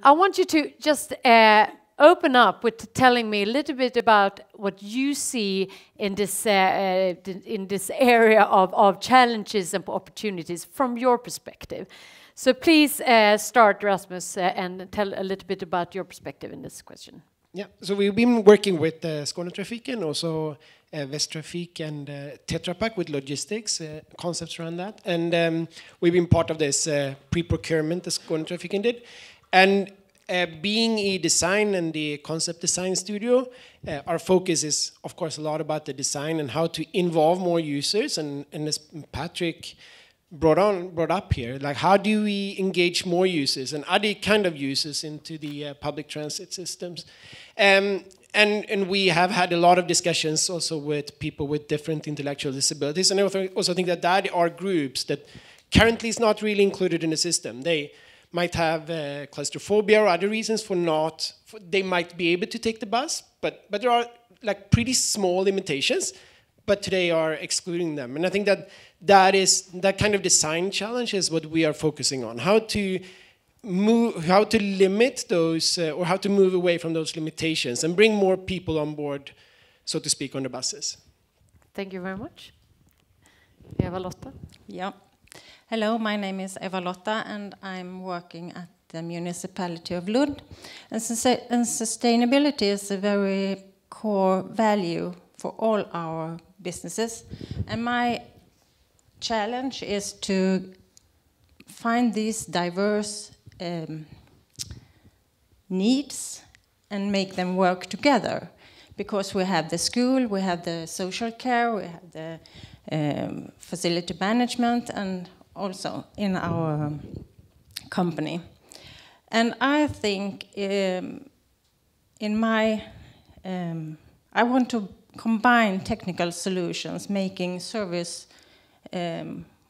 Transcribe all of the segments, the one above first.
I want you to just open up with telling me a little bit about what you see in this area of challenges and opportunities from your perspective. So please start, Rasmus, and tell a little bit about your perspective in this question. Yeah, so we've been working with Skånetrafiken, also Västtrafik and Tetra Pak with logistics, concepts around that. And we've been part of this pre-procurement that Skånetrafiken did. And being a design and the concept design studio, our focus is, of course, a lot about the design and how to involve more users. And as Patrick brought up here, like how do we engage more users and other kind of users into the public transit systems? And we have had a lot of discussions also with people with different intellectual disabilities. And I also think that are groups that currently is not really included in the system. They might have claustrophobia or other reasons they might be able to take the bus, but there are like pretty small limitations, but today are excluding them. And I think that kind of design challenge is what we are focusing on, how to limit those, or how to move away from those limitations and bring more people on board, so to speak, on the buses. Thank you very much. Evalotta? Yeah. Hello, my name is Evalotta, and I'm working at the municipality of Lund. And sustainability is a very core value for all our businesses. And my challenge is to find these diverse needs and make them work together. Because we have the school, we have the social care, we have the facility management, and also in our company. And I think I want to combine technical solutions, making service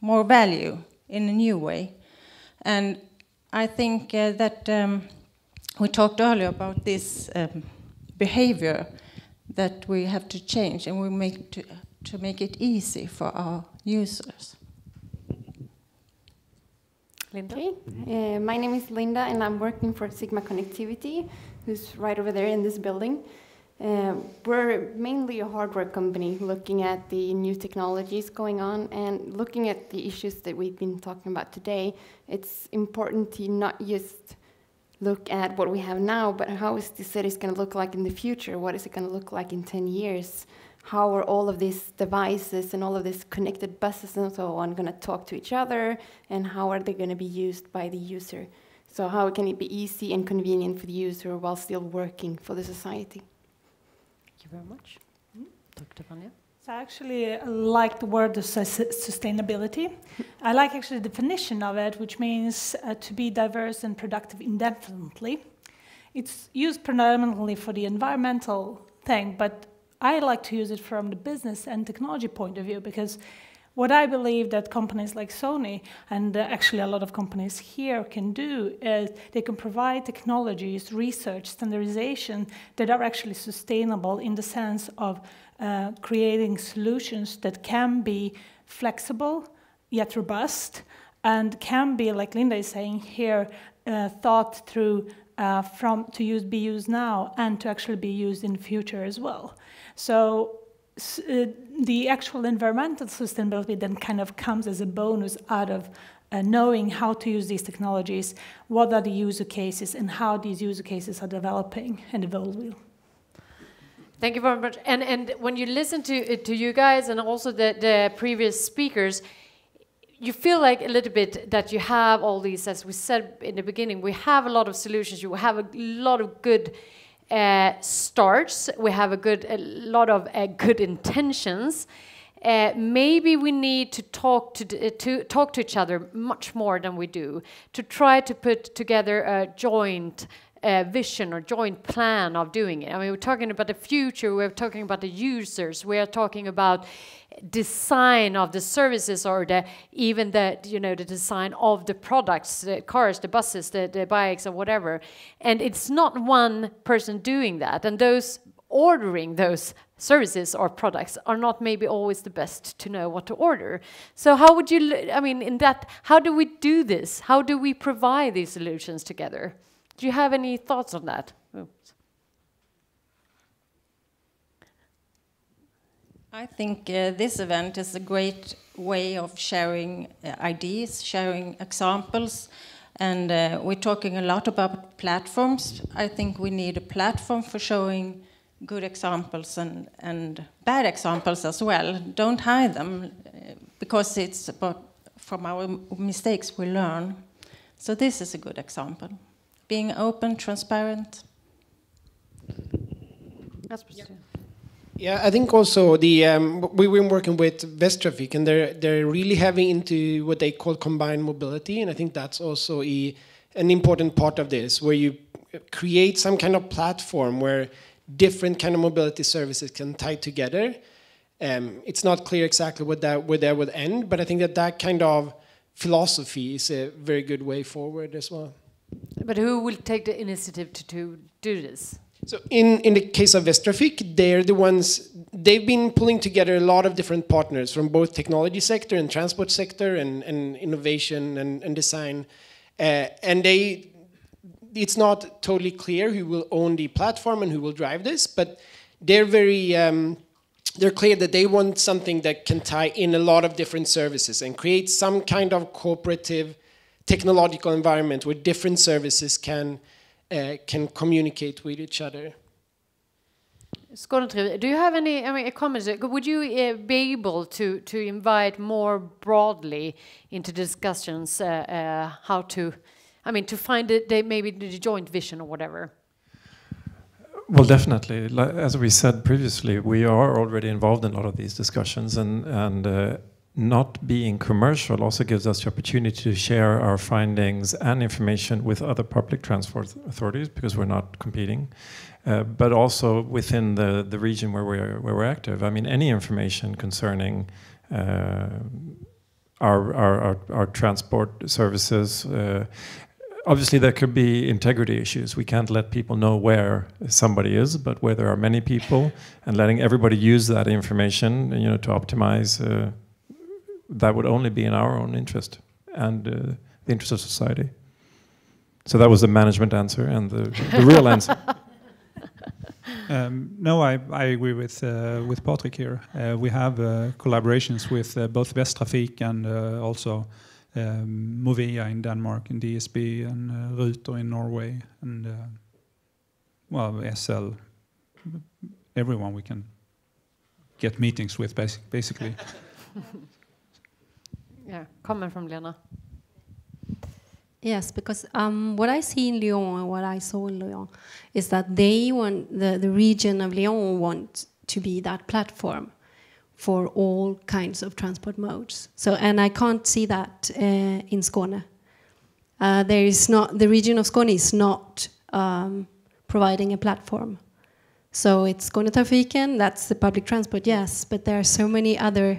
more value in a new way. And I think that we talked earlier about this behavior that we have to change, and to make it easy for our users. Linda? Okay. My name is Linda, and I'm working for Sigma Connectivity, who's right over there in this building. We're mainly a hardware company looking at the new technologies going on and looking at the issues that we've been talking about today. It's important to not just look at what we have now, but how is the cities going to look like in the future? What is it going to look like in 10 years? How are all of these devices and all of these connected buses and so on going to talk to each other, and how are they going to be used by the user? So how can it be easy and convenient for the user while still working for the society? Thank you very much. Dr. Vanja? So I actually like the word sustainability. I like actually the definition of it, which means to be diverse and productive indefinitely. It's used predominantly for the environmental thing, but I like to use it from the business and technology point of view, because what I believe that companies like Sony and actually a lot of companies here can do is they can provide technologies, research, standardization that are actually sustainable in the sense of creating solutions that can be flexible yet robust and can be, like Linda is saying here, thought through be used now and to actually be used in the future as well. So the actual environmental sustainability then kind of comes as a bonus out of knowing how to use these technologies, what are the user cases, and how these user cases are developing and evolving. Thank you very much. And when you listen to you guys and also the previous speakers, you feel like a little bit that you have all these, as we said in the beginning, we have a lot of solutions, you have a lot of good starts, we have a lot of good intentions. Maybe we need to talk to each other much more than we do, to try to put together a joint vision or joint plan of doing it. I mean, we're talking about the future, we're talking about the users, we are talking about design of the services, or even the design of the products, the cars, the buses, the bikes, or whatever. And it's not one person doing that, and those ordering those services or products are not maybe always the best to know what to order. So how would you, how do we do this? How do we provide these solutions together? Do you have any thoughts on that? Oops. I think this event is a great way of sharing ideas, sharing examples, and we're talking a lot about platforms. I think we need a platform for showing good examples and bad examples as well. Don't hide them, because it's about from our mistakes we learn. So this is a good example. Being open, transparent. That's Yeah, I think also we've been working with Västtrafik, and they're really heavy into what they call combined mobility, and I think that's also an important part of this, where you create some kind of platform where different kind of mobility services can tie together. It's not clear exactly where that would end, but I think that kind of philosophy is a very good way forward as well. But who will take the initiative to do this? So in the case of Västtrafik, they're the ones, they've been pulling together a lot of different partners from both technology sector and transport sector and innovation and design. And it's not totally clear who will own the platform and who will drive this, but they're very, they're clear that they want something that can tie in a lot of different services and create some kind of cooperative technological environment where different services can communicate with each other. Do you have any comments? Would you be able to invite more broadly into discussions how to, to find maybe the joint vision or whatever? Well, definitely. As we said previously, we are already involved in a lot of these discussions, and not being commercial also gives us the opportunity to share our findings and information with other public transport authorities, because we're not competing, but also within the region where we're active. Any information concerning our transport services. Obviously, there could be integrity issues. We can't let people know where somebody is, but where there are many people, and letting everybody use that information, to optimize. That would only be in our own interest and the interest of society. So that was the management answer, and the real answer. No, I agree with Patrick here. We have collaborations with both Västtrafik and also Movia in Denmark, and DSB and Ruter in Norway, and SL. Everyone we can get meetings with, basically. Yeah, comment from Lena. Yes, because what I see in Lyon and what I saw in Lyon is that they want the region of Lyon want to be that platform for all kinds of transport modes. So, and I can't see that in Skåne. There is not, the region of Skåne is not providing a platform. So it's Skånetrafiken, that's the public transport, yes, but there are so many other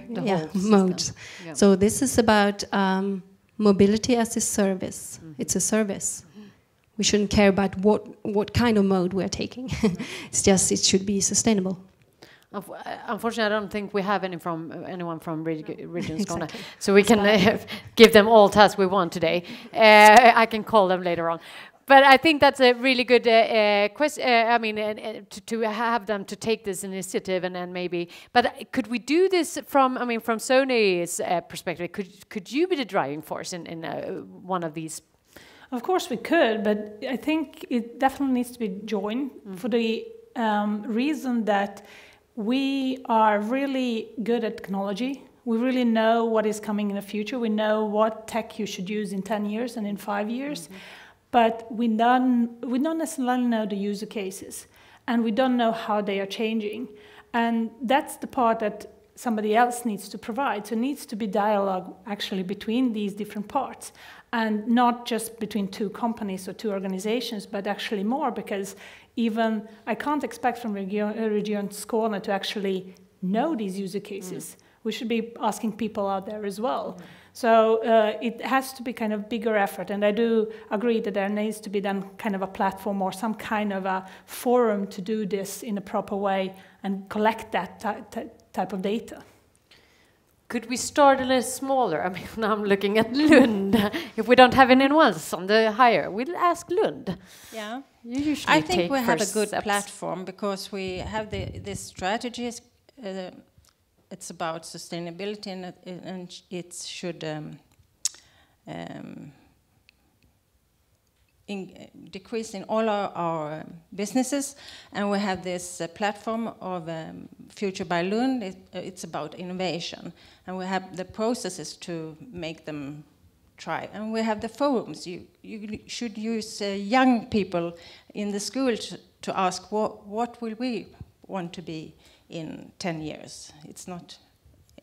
modes. Yeah. So this is about mobility as a service. It's a service. We shouldn't care about what kind of mode we're taking. It's just, it should be sustainable. Unfortunately, I don't think we have anyone from region Skåne, so we can give them all tasks we want today. I can call them later on. But I think that's a really good question. To have them to take this initiative, and then maybe. But could we do this from Sony's perspective? Could you be the driving force in one of these? Of course we could, but I think it definitely needs to be joined for the reason that we are really good at technology. We really know what is coming in the future. We know what tech you should use in 10 years and in 5 years. But we don't necessarily know the user cases, and we don't know how they are changing. And that's the part that somebody else needs to provide. So it needs to be dialogue actually between these different parts, and not just between two companies or two organizations, but actually more, because even I can't expect from Region Skåne to actually know these user cases. We should be asking people out there as well. So it has to be kind of bigger effort, and I do agree that there needs to be then kind of a platform or some kind of a forum to do this in a proper way and collect that type of data. Could we start a little smaller? I mean, now I'm looking at Lund. If we don't have anyone else on the higher, we'll ask Lund. Yeah. You usually I think we have a good steps. platform because we have this strategy. It's about sustainability and it should decrease in all our businesses. And we have this platform of Future by Lund. It's about innovation. And we have the processes to make them try. And we have the forums. You should use young people in the school to ask what will we want to be in 10 years. It's not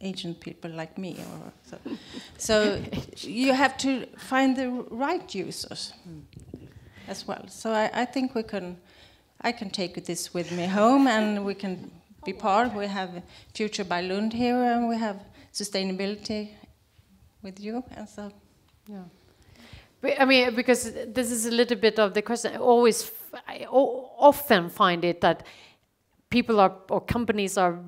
ancient people like me. So you have to find the right users as well. So I think I can take this with me home and we can be part. We have Future by Lund here and we have sustainability with you. And so, yeah. I mean, because this is a little bit of the question. I often find it that people or companies are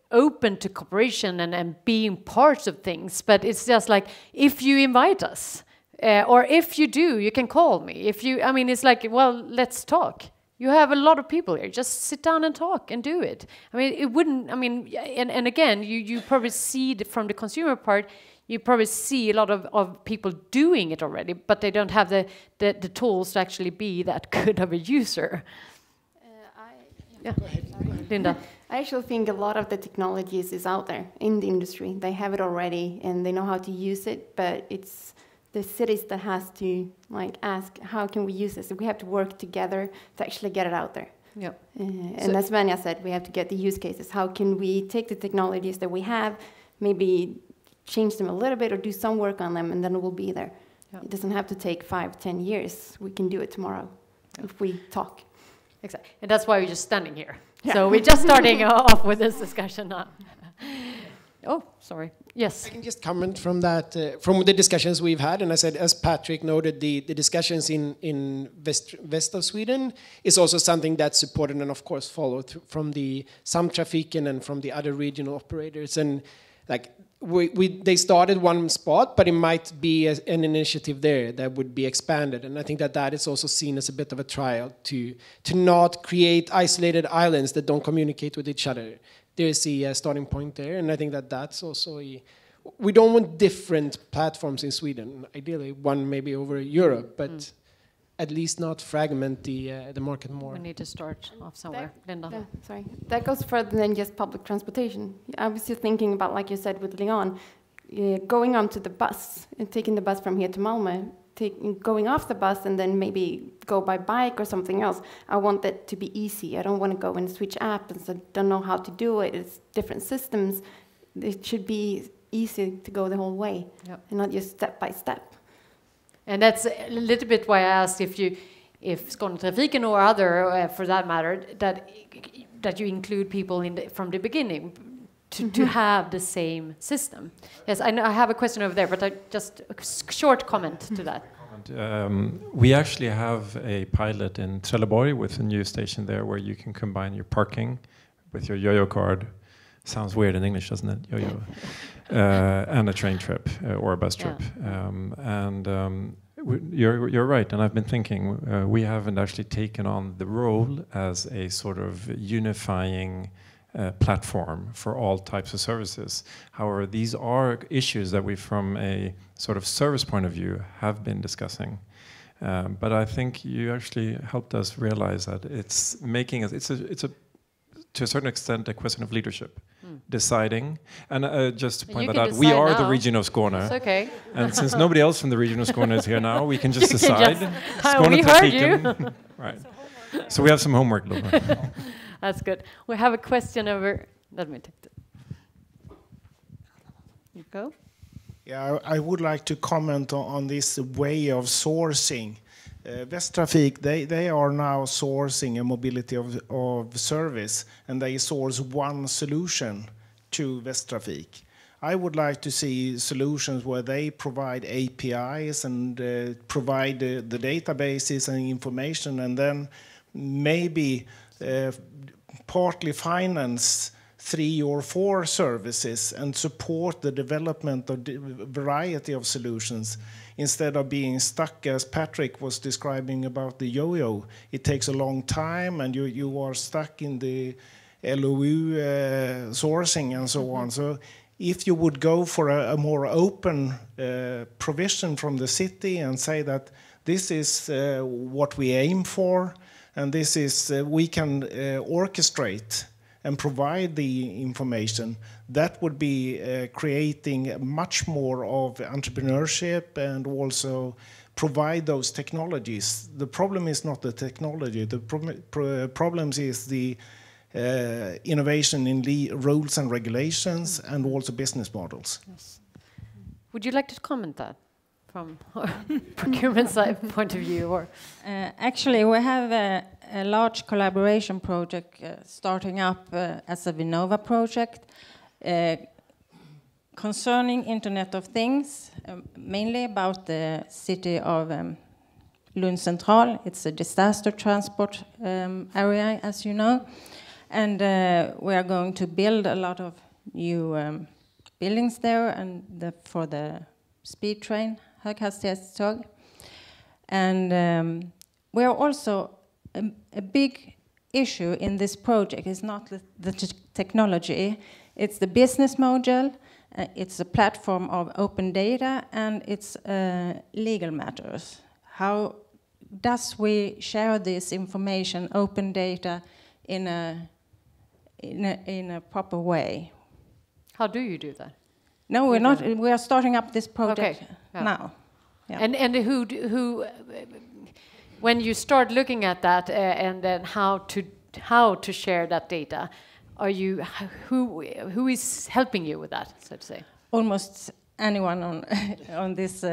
open to cooperation and being parts of things, but it's just like, if you invite us, or if you do, you can call me. It's like, well, let's talk. You have a lot of people here. Just sit down and talk and do it. I mean, it wouldn't, and again, you probably see from the consumer part, you probably see a lot of people doing it already, but they don't have the tools to actually be that good of a user. Yeah. Go ahead. Linda. I actually think a lot of the technologies is out there in the industry. They have it already and they know how to use it, but it's the cities that has to ask, how can we use this? We have to work together to actually get it out there. Yeah. And as Vanja said, we have to get the use cases. How can we take the technologies that we have, maybe change them a little bit or do some work on them, and then it will be there. Yeah. It doesn't have to take 5-10 years. We can do it tomorrow if we talk. Exactly. And that's why we're just standing here. Yeah. So we're just starting off with this discussion now. Oh, sorry. Yes. I can just comment from that, from the discussions we've had. And I said, as Patrick noted, the discussions in west of Sweden is also something that's supported and, of course, followed from the Samtrafiken and from the other regional operators. And they started one spot, but it might be an initiative there that would be expanded. And I think that is also seen as a bit of a trial to not create isolated islands that don't communicate with each other. There's a starting point there, and I think that's also we don't want different platforms in Sweden. Ideally, one maybe over Europe, but at least not fragment the market more. We need to start off somewhere. Linda. Sorry, that goes further than just public transportation. I was just thinking about, like you said with Leon, going onto the bus and taking the bus from here to Malmö, going off the bus and then maybe go by bike or something else. I want that to be easy. I don't want to go and switch apps and so don't know how to do it. It's different systems. It should be easy to go the whole way, and not just step by step. And that's a little bit why I asked if Skånetrafiken or other, for that matter, that you include people from the beginning to have the same system. Yes, I have a question over there, but just a short comment to that. We actually have a pilot in Trelleborg with a new station there where you can combine your parking with your yo-yo card. Sounds weird in English, doesn't it? Yo-yo. And a train trip or a bus trip. You're right, and I've been thinking we haven't actually taken on the role as a sort of unifying platform for all types of services. However, these are issues that we, from a sort of service point of view, have been discussing. But I think you actually helped us realize that it's making us. It's a to a certain extent a question of leadership, deciding. And just to point that out, we are the region of Skåne. It's okay. And since nobody else from the region of Skåne is here now, we can just decide. We heard you. Right. So we have some homework, Laura. That's good. We have a question over. Let me take it. You go. Yeah, I would like to comment on this way of sourcing. Västtrafik, they are now sourcing a mobility of service, and they source one solution to Västtrafik. I would like to see solutions where they provide APIs and provide the databases and information, and then maybe partly finance 3 or 4 services and support the development of the variety of solutions instead of being stuck, as Patrick was describing about the yo-yo. It takes a long time, and you are stuck in the LOU sourcing and so on. So if you would go for a more open provision from the city and say that this is what we aim for, and this is we can orchestrate and provide the information, that would be creating much more of entrepreneurship and also provide those technologies. The problem is not the technology. The problem is the innovation in rules and regulations and also business models. Yes. Would you like to comment that from procurement side point of view? Or actually, we have a large collaboration project starting up as a Vinnova project concerning Internet of Things, mainly about the city of Lunds Central. It's a disaster transport area, as you know. And we are going to build a lot of new buildings there and for the speed train, höghastighetståg. And we are also, a big issue in this project is not the technology, it's the business model, it's a platform of open data, and it's legal matters. How does we share this information, open data, in a proper way? how do you do that? No, we're not. We are starting up this project now. Yeah. And who when you start looking at that and then how to share that data, are you who is helping you with that, so to say? Almost anyone on this.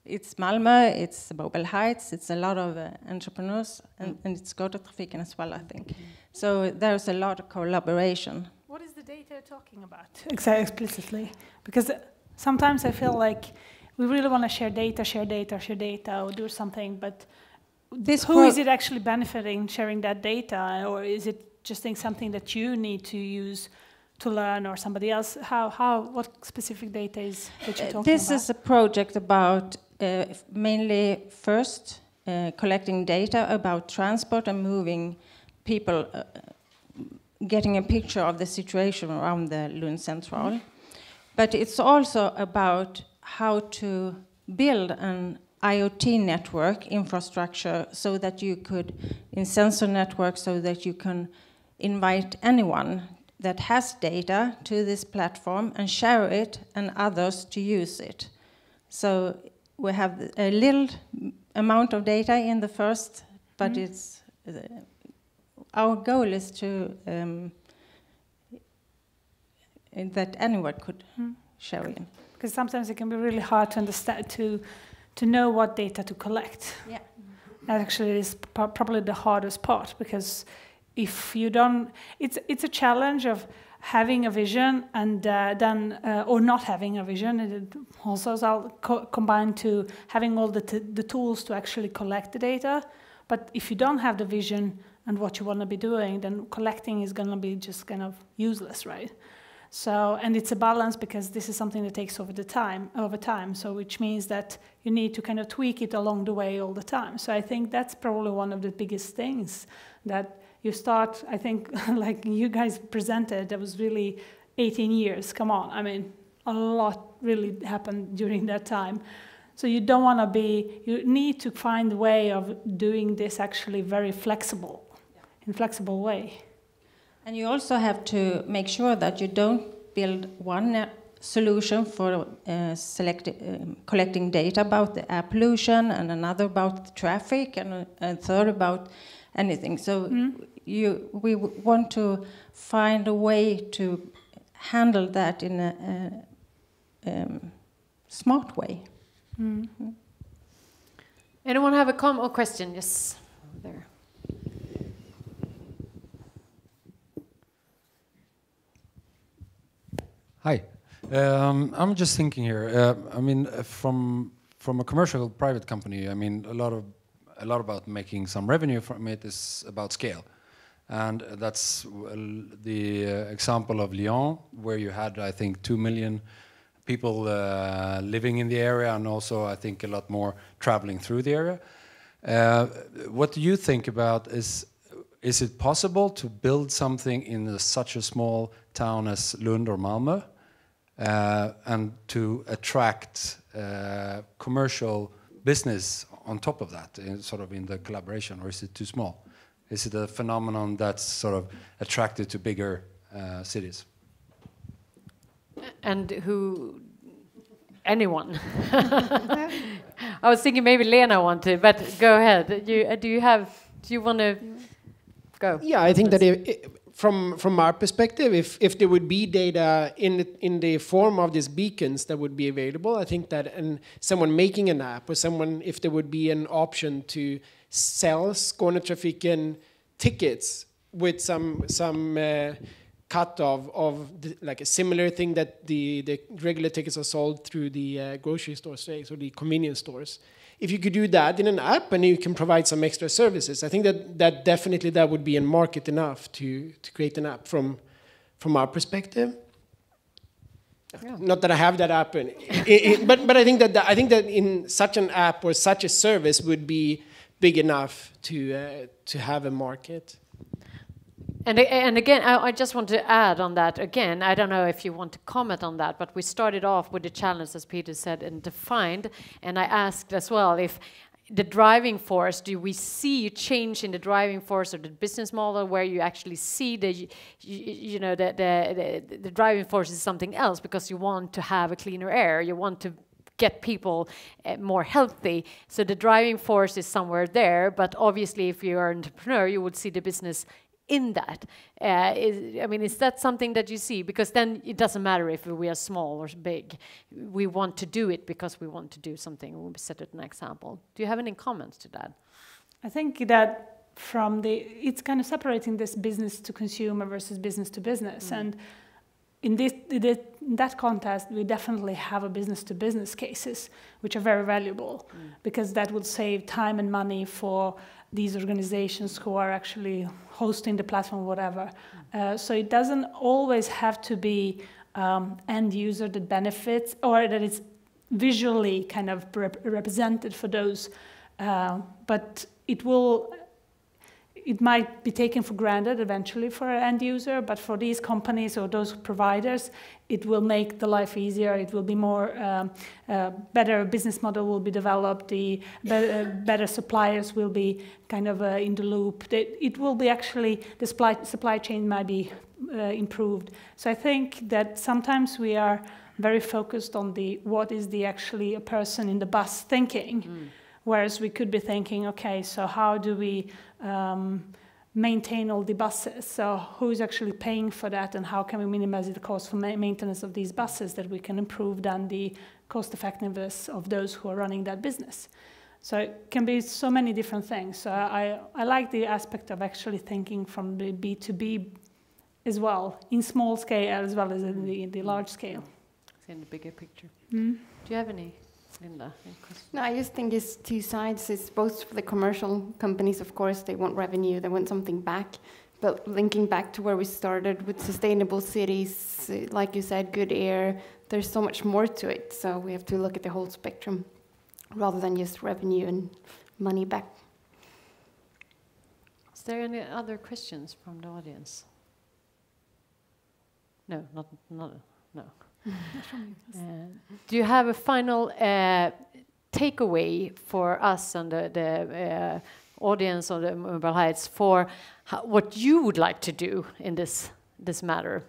It's Malmö, it's Mobile Heights, it's a lot of entrepreneurs, and it's Dr Trafiken as well, I think. So there's a lot of collaboration. What is the data you're talking about? Explicitly, because sometimes I feel like we really want to share data, or do something, but who is it actually benefiting sharing that data, or is it just something that you need to use to learn, or somebody else? What specific data is that you're talking about? This is a project about mainly first collecting data about transport and moving people, getting a picture of the situation around the Lunds Central. But it's also about how to build an IoT network infrastructure so that you could, in sensor network, so that you can invite anyone that has data to this platform and share it, and others to use it. So we have a little amount of data in the first, but it's our goal is to that anyone could share in. Because sometimes it can be really hard to understand, to know what data to collect. Yeah, that actually is probably the hardest part, because if you don't, it's a challenge of having a vision and then or not having a vision. And it also combined to having all the tools to actually collect the data. But if you don't have the vision and what you want to be doing, then collecting is going to be just kind of useless, right? So, and it's a balance, because this is something that takes over time. So, which means that you need to kind of tweak it along the way all the time. So, I think that's probably one of the biggest things that you start. I think, like you guys presented, that was really 18 years. Come on, I mean, a lot really happened during that time. So you don't want to be. You need to find a way of doing this actually very flexible, in a flexible way. And you also have to make sure that you don't build one solution for collecting data about the air pollution, and another about the traffic, and a third about anything. So we want to find a way to handle that in a smart way. Anyone have a comment or question? Yes, there. Hi, I'm just thinking here. I mean, from a commercial private company, I mean, a lot about making some revenue from it is about scale. And that's the example of Lyon, where you had, I think, 2 million people living in the area, and also, I think, a lot more traveling through the area. What do you think about is it possible to build something in such a small town as Lund or Malmö, and to attract commercial business on top of that, sort of in the collaboration, or is it too small? Is it a phenomenon that's sort of attracted to bigger cities? And who? Anyone? I was thinking maybe Lena wanted, but go ahead. Do you want to go? Yeah, I think that from our perspective, if there would be data in the form of these beacons that would be available, I think that someone making an app, or someone, if there would be an option to sell Skånetrafiken tickets with some cut of like a similar thing that the regular tickets are sold through the grocery stores today, so the convenience stores. If you could do that in an app and you can provide some extra services, I think that definitely that would be a market enough to create an app from our perspective. Yeah. Not that I have that app, but I think that in such an app or such a service would be big enough to have a market. And again, I just want to add on that again. I don't know if you want to comment on that, but we started off with the challenge, as Peter said, and defined. And I asked as well if the driving force, do we see a change in the driving force or the business model where you actually see the driving force is something else because you want to have a cleaner air, you want to get people more healthy. So the driving force is somewhere there, but obviously if you're an entrepreneur, you would see the business in that. Is that something that you see? Because then it doesn't matter if we are small or big. We want to do it because we want to do something. We'll set it an example. Do you have any comments to that? I think that it's kind of separating this business to consumer versus business to business. And in that context, we definitely have a business to business cases, which are very valuable because that would save time and money for these organizations who are actually hosting the platform, whatever. So it doesn't always have to be end user that benefits or that it's visually kind of represented for those, but it might be taken for granted eventually for an end user, but for these companies or those providers, it will make the life easier. It will be more, better business model will be developed. The better suppliers will be kind of in the loop. It will be actually, the supply chain might be improved. So I think that sometimes we are very focused on what is actually a person in the bus thinking. Whereas we could be thinking, okay, so how do we maintain all the buses? So who's actually paying for that, and how can we minimize the cost for maintenance of these buses that we can improve then the cost effectiveness of those who are running that business? So it can be so many different things. So I like the aspect of actually thinking from the B2B as well, in small scale as well as in the large scale. In the bigger picture. Do you have any? Linda, no, I just think it's two sides. It's both for the commercial companies, of course, they want revenue, they want something back. But linking back to where we started with sustainable cities, like you said, good air, there's so much more to it. So we have to look at the whole spectrum rather than just revenue and money back. Is there any other questions from the audience? No, no. Do you have a final takeaway for us and the audience on the Mobile Heights for what you would like to do in this matter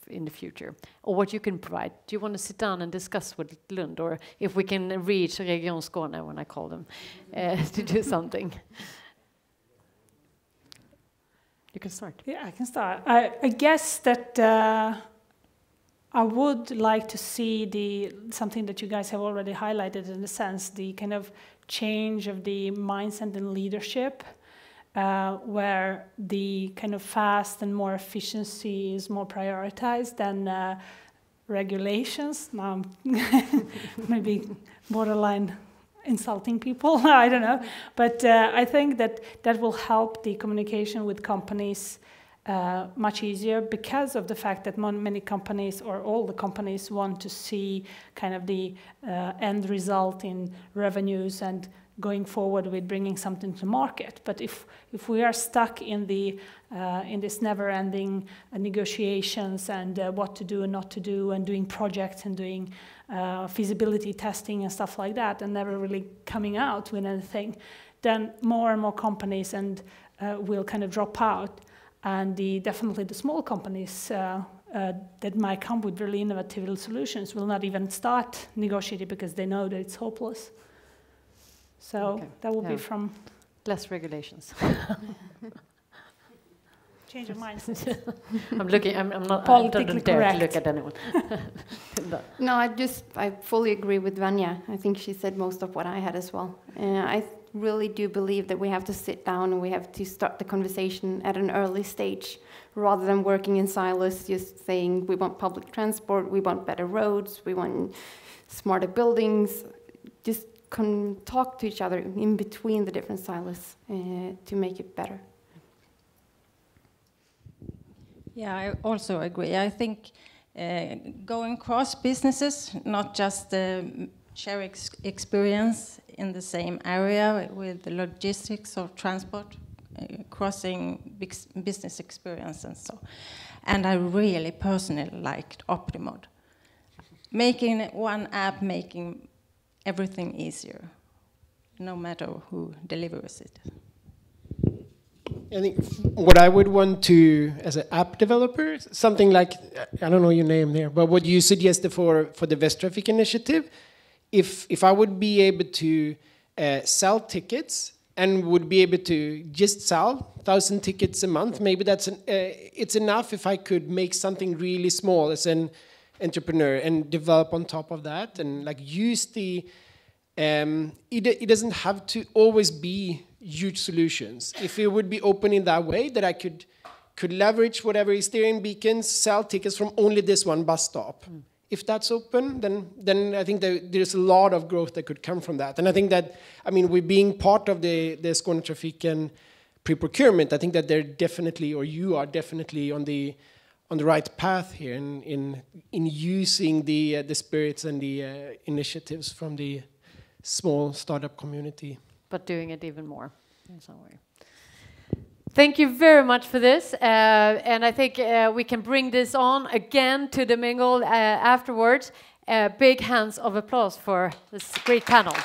in the future, or what you can provide? Do you want to sit down and discuss with Lund, or if we can reach Region Skåne when I call them to do something? You can start. Yeah, I can start. I guess that I would like to see something that you guys have already highlighted, in a sense, the kind of change of the mindset and leadership, where the kind of fast and more efficiency is more prioritized than regulations. Now, maybe borderline insulting people. I don't know, but I think that will help the communication with companies much easier, because of the fact that many companies, or all the companies, want to see kind of the end result in revenues and going forward with bringing something to market. But if we are stuck in this never-ending negotiations and what to do and not to do, and doing projects and doing feasibility testing and stuff like that, and never really coming out with anything, then more and more companies will kind of drop out. And definitely the small companies that might come with really innovative solutions will not even start negotiating, because they know that it's hopeless. So that will be from less regulations. Change of mindset. I'm not politically correct. To look at anyone. No, I fully agree with Vanja. I think she said most of what I had as well. I really do believe that we have to sit down and we have to start the conversation at an early stage, rather than working in silos, just saying we want public transport, we want better roads, we want smarter buildings. Just talk to each other in between the different silos to make it better. Yeah, I also agree. I think going cross businesses, not just share experience in the same area with the logistics or transport, crossing business experience and so. And I really personally liked Optimod. Making one app, making everything easier, no matter who delivers it. I think what I would want to, as an app developer, something like, I don't know your name there, but what you suggested for the Västtrafik initiative, if I would be able to sell tickets and would be able to just sell 1,000 tickets a month, maybe that's it's enough if I could make something really small as an entrepreneur and develop on top of that, and like use the it doesn't have to always be huge solutions. If it would be open in that way, that I could leverage whatever is steering beacons, sell tickets from only this one bus stop. If that's open, then I think there's a lot of growth that could come from that. And I think that, I mean, we're being part of the Skånetrafiken pre-procurement. I think that they're definitely, or you are definitely on the right path here in using the spirits and the initiatives from the small startup community. But doing it even more in some way. Thank you very much for this. And I think we can bring this on again to the mingle afterwards. Big hands of applause for this great panel.